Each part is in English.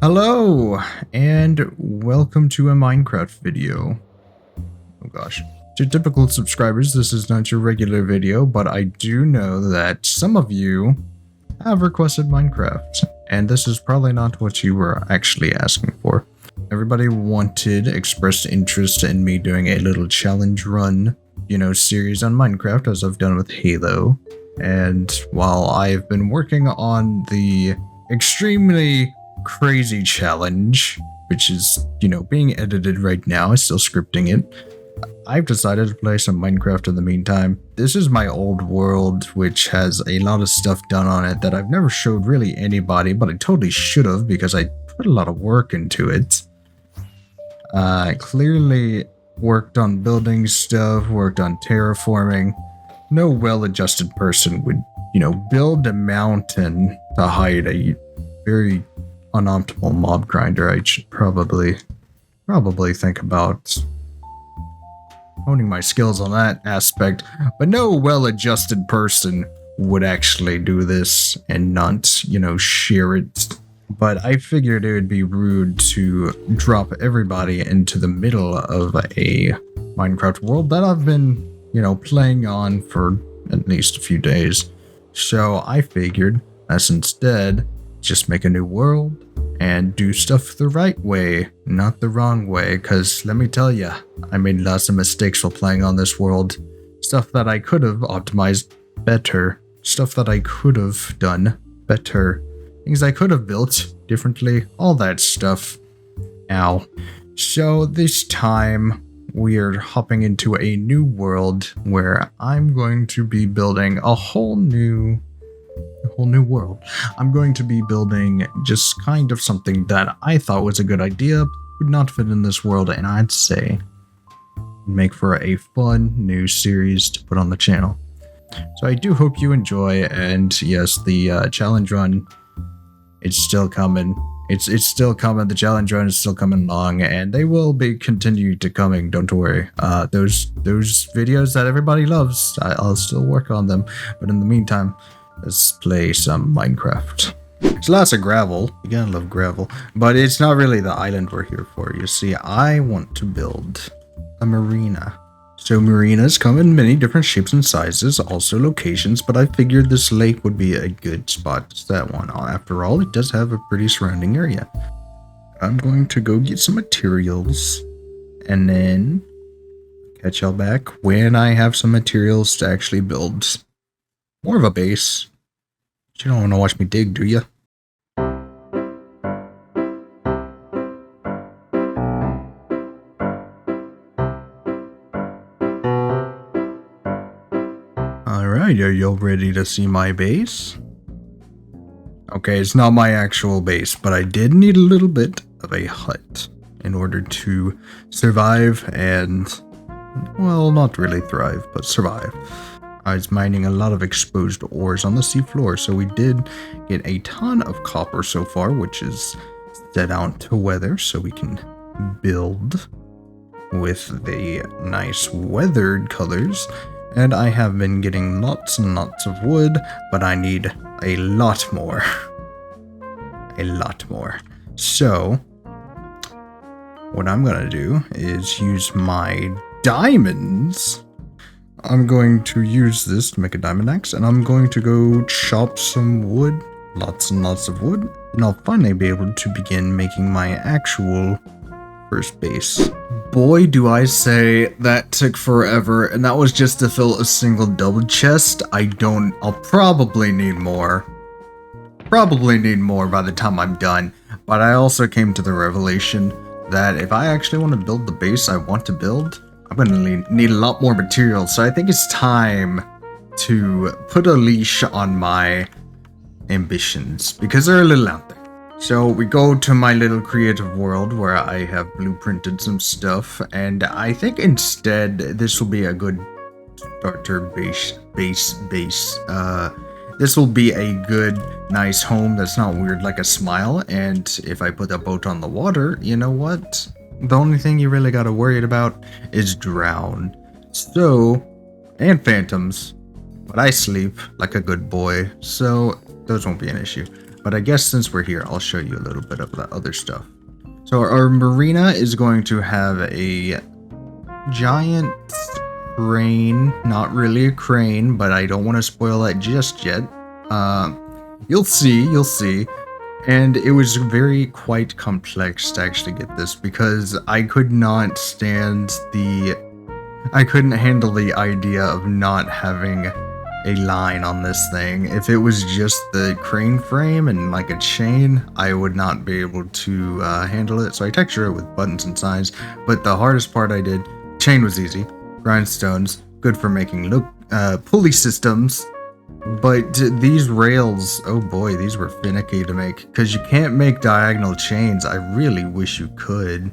Hello, and welcome to a Minecraft video. Oh gosh. To typical subscribers, this is not your regular video, but I do know that some of you have requested Minecraft, and this is probably not what you were actually asking for. Everybody expressed interest in me doing a little challenge run, series on Minecraft, as I've done with Halo. And while I've been working on the extremely crazy challenge, which is, being edited right now, I'm still scripting it, I've decided to play some Minecraft in the meantime. This is my old world, which has a lot of stuff done on it that I've never showed really anybody, but I totally should have because I put a lot of work into it. Clearly worked on building stuff, worked on terraforming. No well-adjusted person would, build a mountain to hide a very unoptimal mob grinder. I should probably think about honing my skills on that aspect, but no well-adjusted person would actually do this and not, share it. But I figured it would be rude to drop everybody into the middle of a Minecraft world that I've been, playing on for at least a few days. So I figured let's instead just make a new world and do stuff the right way, not the wrong way, because let me tell you, I made lots of mistakes while playing on this world. Stuff that I could have optimized better, stuff that I could have done better, things I could have built differently, all that stuff. Ow. So this time, we're hopping into a new world where I'm going to be building a whole new world. I'm going to be building just kind of something that I thought was a good idea, would not fit in this world, and I'd say make for a fun new series to put on the channel. So I do hope you enjoy, and yes, the challenge run, it's still coming. It's still coming. The challenge run is still coming along, and they will be continued to coming. Don't worry. Those videos that everybody loves, I'll still work on them. But in the meantime, let's play some Minecraft. There's lots of gravel. You gotta love gravel. But it's not really the island we're here for. You see, I want to build a marina. So marinas come in many different shapes and sizes, also locations, but I figured this lake would be a good spot. It's that one. After all, it does have a pretty surrounding area. I'm going to go get some materials and then catch y'all back when I have some materials to actually build more of a base. You don't want to watch me dig, do you? Alright, are y'all ready to see my base? Okay, it's not my actual base, but I did need a little bit of a hut in order to survive and, well, not really thrive, but survive. I was mining a lot of exposed ores on the seafloor, so we did get a ton of copper so far, which is set out to weather, so we can build with the nice weathered colors. And I have been getting lots and lots of wood, but I need a lot more. A lot more. So, what I'm gonna do is use my diamonds. I'm going to use this to make a diamond axe, and I'm going to go chop some wood, lots and lots of wood, and I'll finally be able to begin making my actual first base. Boy, do I say that took forever, and that was just to fill a single double chest. I'll probably need more. Probably need more by the time I'm done, but I also came to the revelation that if I actually want to build the base I want to build, I'm going to need a lot more materials, so I think it's time to put a leash on my ambitions, because they're a little out there. So we go to my little creative world where I have blueprinted some stuff, and I think instead this will be a good starter base. This will be a good, nice home that's not weird like a smile, and if I put a boat on the water, you know what? The only thing you really gotta worry about is drown. So, and phantoms, but I sleep like a good boy, so those won't be an issue. But I guess since we're here, I'll show you a little bit of the other stuff. So our marina is going to have a giant crane. Not really a crane, but I don't want to spoil that just yet. You'll see. And it was quite complex to actually get this because I couldn't handle the idea of not having a line on this thing. If it was just the crane frame and like a chain, I would not be able to handle it. So I textured it with buttons and signs. But the hardest part I did, chain was easy. Grindstones, good for making pulley systems. But these rails, oh boy, these were finicky to make because you can't make diagonal chains. I really wish you could.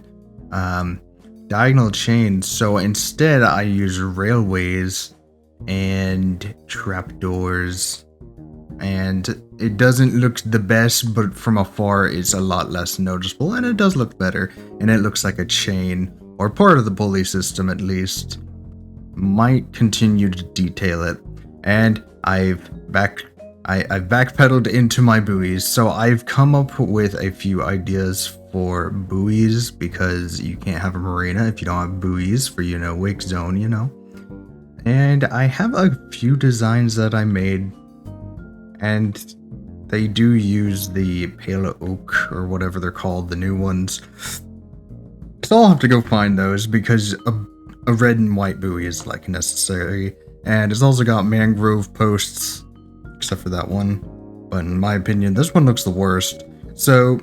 Diagonal chains. So instead I use railways and trapdoors, and it doesn't look the best, but from afar it's a lot less noticeable, and it does look better, and it looks like a chain or part of the pulley system at least. Might continue to detail it, and I've backpedaled into my buoys, so I've come up with a few ideas for buoys because you can't have a marina if you don't have buoys for, wake zone, And I have a few designs that I made, and they do use the pale oak or whatever they're called, the new ones. So I'll have to go find those because a red and white buoy is like necessary. And it's also got mangrove posts, except for that one. But in my opinion, this one looks the worst. So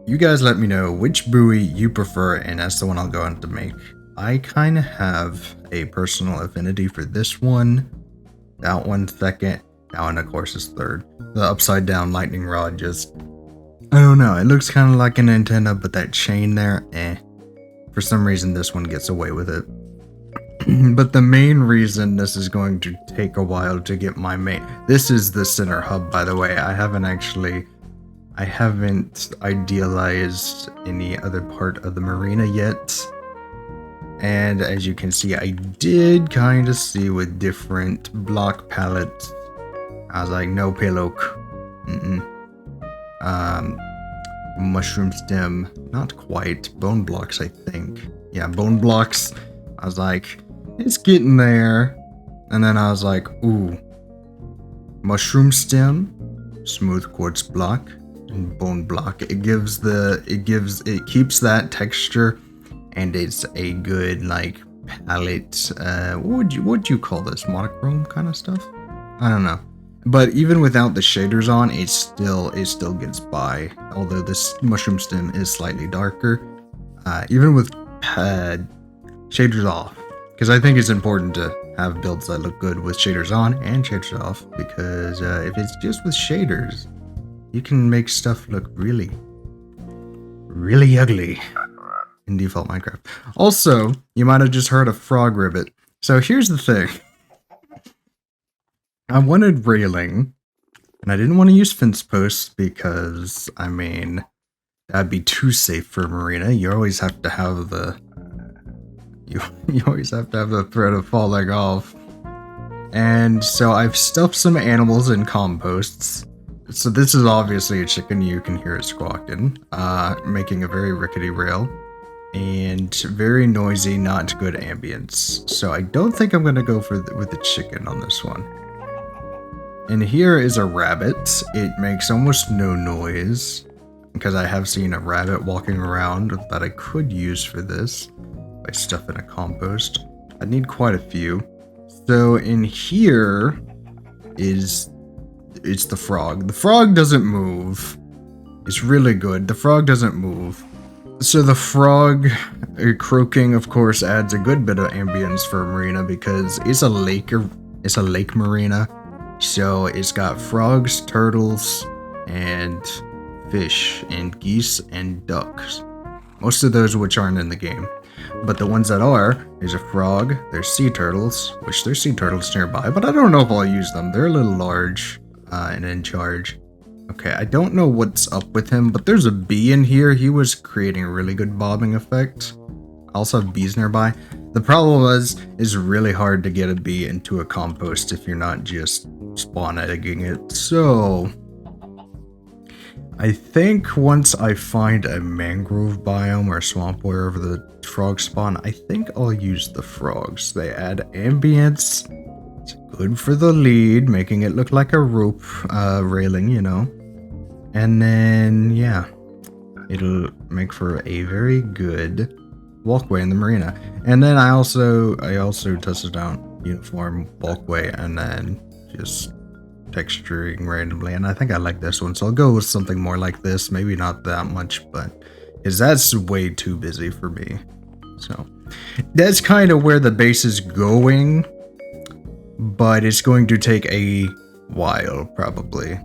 you guys let me know which buoy you prefer, and that's the one I'll go on to make. I kind of have a personal affinity for this one. That one second. That one, of course, is third. The upside down lightning rod just... I don't know. It looks kind of like an antenna, but that chain there, For some reason, this one gets away with it. But the main reason this is going to take a while to get my main... This is the center hub, by the way. I haven't idealized any other part of the marina yet. And as you can see, I did kind of see with different block palettes. I was like, no pale oak. Mushroom stem. Not quite. Bone blocks, I think. Yeah, bone blocks. I was like, it's getting there. And then I was like, ooh. Mushroom stem. Smooth quartz block. And bone block. It keeps that texture. And it's a good, like, palette, what would you call this? Monochrome kind of stuff? I don't know. But even without the shaders on, it still gets by. Although this mushroom stem is slightly darker. Even with shaders off. Because I think it's important to have builds that look good with shaders on and shaders off. Because if it's just with shaders, you can make stuff look really, really ugly. In default Minecraft. Also, you might have just heard a frog ribbit. So here's the thing. I wanted railing, and I didn't want to use fence posts because, I mean, that'd be too safe for a marina. You always have to have the... You always have to have the threat of falling off. And so I've stuffed some animals in composts. So this is obviously a chicken. You can hear it squawking, making a very rickety rail. And very noisy, not good ambience. So I don't think I'm going to go with the chicken on this one. And here is a rabbit. It makes almost no noise. Because I have seen a rabbit walking around that I could use for this. By stuffing a compost. I need quite a few. So in here it's the frog. The frog doesn't move. It's really good. The frog doesn't move. So the frog croaking, of course, adds a good bit of ambience for a marina because it's a lake marina. So it's got frogs, turtles, and fish, and geese, and ducks. Most of those which aren't in the game. But the ones that are, there's a frog, there's sea turtles, which there's sea turtles nearby, but I don't know if I'll use them. They're a little large and in charge. Okay, I don't know what's up with him, but there's a bee in here. He was creating a really good bobbing effect. I also have bees nearby. The problem was, it's really hard to get a bee into a compost if you're not just spawn egging it. So, I think once I find a mangrove biome or swamp wherever the frogs spawn, I think I'll use the frogs. They add ambience. It's good for the lead, making it look like a rope railing, you know. And then, yeah, it'll make for a very good walkway in the marina. And then I also tested down uniform walkway and then just texturing randomly, and I think I like this one, so I'll go with something more like this. Maybe not that much, but because that's way too busy for me. So that's kind of where the base is going, but it's going to take a while probably.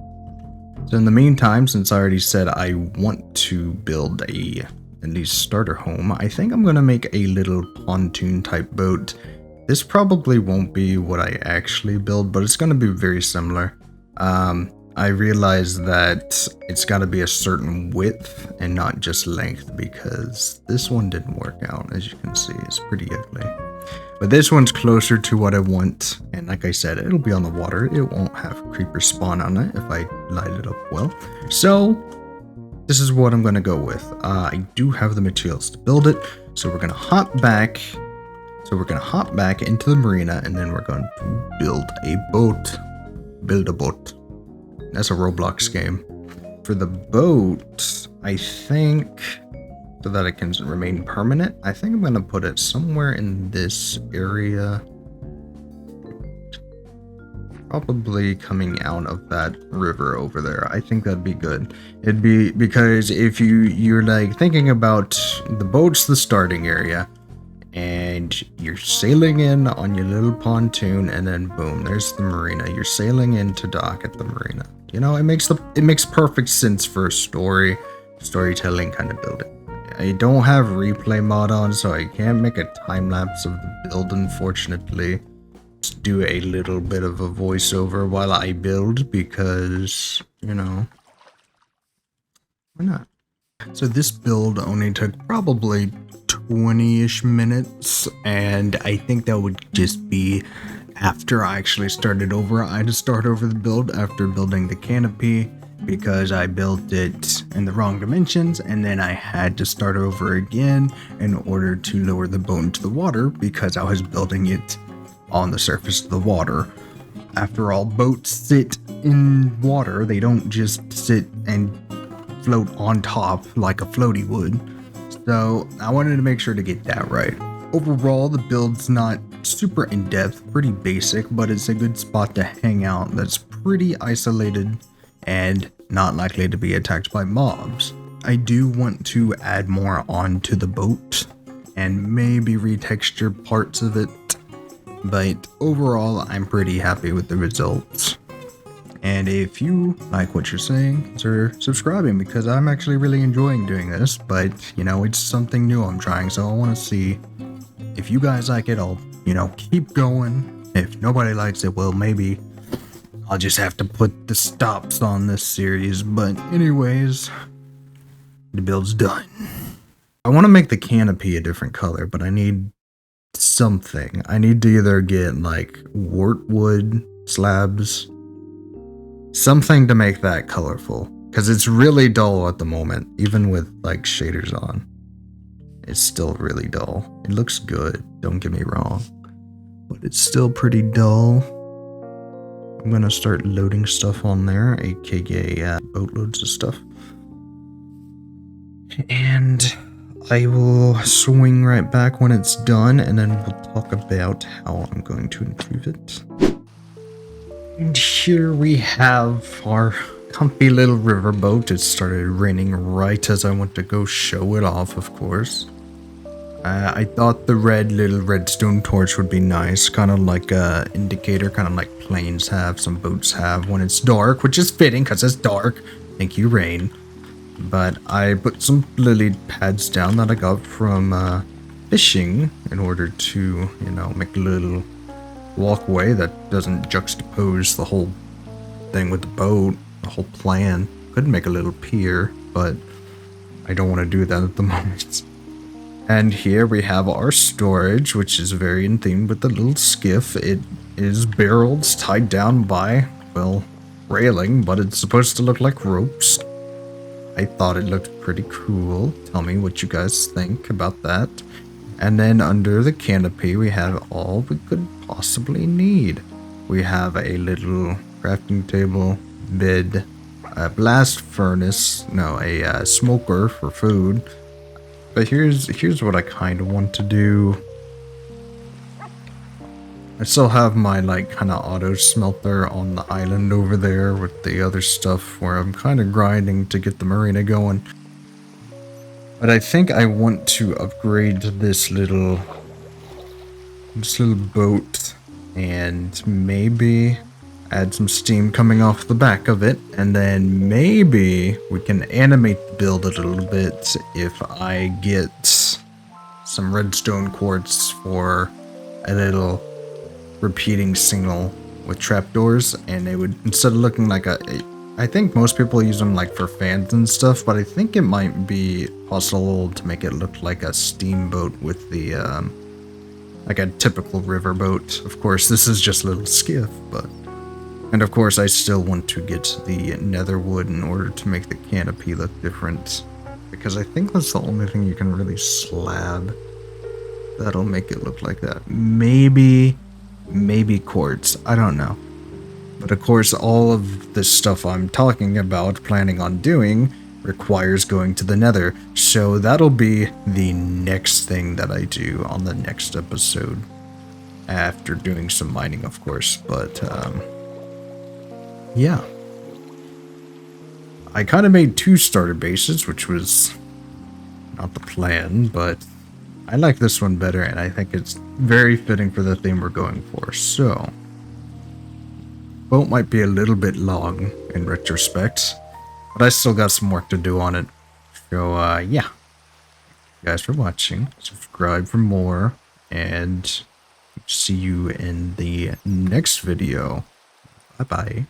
So in the meantime, since I already said I want to build at least starter home, I think I'm gonna make a little pontoon type boat. This probably won't be what I actually build, but it's going to be very similar. I realized that it's got to be a certain width and not just length, because this one didn't work out. As you can see, it's pretty ugly. But this one's closer to what I want. And like I said, it'll be on the water. It won't have creepers spawn on it if I light it up well. So this is what I'm going to go with. I do have the materials to build it. So we're going to hop back. Into the marina, and then we're going to build a boat. Build a boat. That's a Roblox game. For the boat, I think, so that it can remain permanent, I think I'm going to put it somewhere in this area. Probably coming out of that river over there. I think that'd be good. It'd be, because if you're like thinking about the boat's the starting area, and you're sailing in on your little pontoon, and then boom, there's the marina. You're sailing in to dock at the marina. You know, it makes perfect sense for a storytelling kind of building. I don't have replay mod on, so I can't make a time lapse of the build, unfortunately. Just do a little bit of a voiceover while I build, because, you know, why not? So this build only took probably 20-ish minutes, and I think that would just be after I actually started over. I had to start over the build after building the canopy, because I built it in the wrong dimensions, and then I had to start over again in order to lower the boat into the water, because I was building it on the surface of the water. After all, boats sit in water. They don't just sit and float on top like a floaty would. So I wanted to make sure to get that right. Overall, the build's not super in-depth, pretty basic, but it's a good spot to hang out that's pretty isolated and not likely to be attacked by mobs. I do want to add more onto the boat and maybe retexture parts of it, but overall I'm pretty happy with the results. And if you like what you're saying, consider subscribing, because I'm actually really enjoying doing this, but you know, it's something new I'm trying, so I want to see if you guys like it. I'll, you know, keep going. If nobody likes it, well, maybe I'll just have to put the stops on this series. But anyways, the build's done. I want to make the canopy a different color, but I need something. I need to either get like wartwood slabs, something to make that colorful, because it's really dull at the moment. Even with like shaders on, it's still really dull. It looks good, don't get me wrong, but it's still pretty dull. I'm gonna start loading stuff on there, aka boatloads of stuff, and I will swing right back when it's done, and then we'll talk about how I'm going to improve it. And here we have our comfy little riverboat. It started raining right as I went to go show it off, of course. I thought the little redstone torch would be nice, kind of like a indicator, kind of like planes have, some boats have when it's dark, which is fitting because it's dark. Thank you, rain. But I put some lily pads down that I got from fishing in order to, you know, make a little walkway that doesn't juxtapose the whole thing with the boat, the whole plan. Could make a little pier, but I don't want to do that at the moment. And here we have our storage, which is very in theme with the little skiff. It is barrels tied down by, well, railing, but it's supposed to look like ropes. I thought it looked pretty cool. Tell me what you guys think about that. And then under the canopy, we have all we could possibly need. We have a little crafting table, bed, a blast furnace, no, a smoker for food. But here's what I kind of want to do. I still have my like kind of auto smelter on the island over there with the other stuff where I'm kind of grinding to get the marina going. But I think I want to upgrade this little boat and maybe add some steam coming off the back of it, and then maybe we can animate the build a little bit if I get some redstone quartz for a little repeating signal with trapdoors, and it would, instead of looking like I think most people use them like for fans and stuff, but I think it might be possible to make it look like a steamboat with the like a typical riverboat. Of course, this is just a little skiff, but, and of course I still want to get the nether wood in order to make the canopy look different, because I think that's the only thing you can really slab that'll make it look like that. Maybe quartz, I don't know. But of course, all of this stuff I'm talking about, planning on doing, requires going to the nether. So that'll be the next thing that I do on the next episode. After doing some mining, of course. But, yeah. I kind of made 2 starter bases, which was not the plan, but I like this one better, and I think it's very fitting for the theme we're going for. So, boat might be a little bit long in retrospect, but I still got some work to do on it. So, yeah. Thank you guys for watching. Subscribe for more, and see you in the next video. Bye-bye.